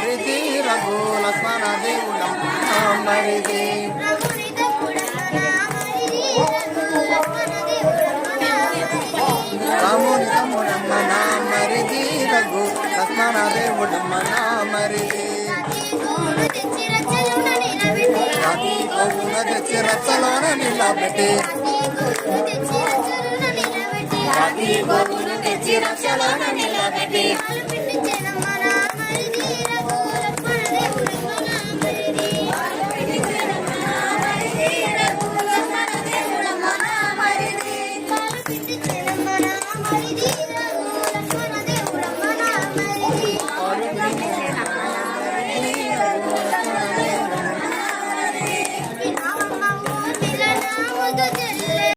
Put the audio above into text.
మరిది రఘు లక్ష్మణ దేవుడమ్మ మరిది రాముని తమ్ముడమ్మ నా మరిది రఘు లక్ష్మణ దేవుడమ్మ నా మరిది అది గోవున తెచ్చి రచ్చలోన నిలబెట్టి గోవును తెచ్చి రక్షలోన నిలబెట్టి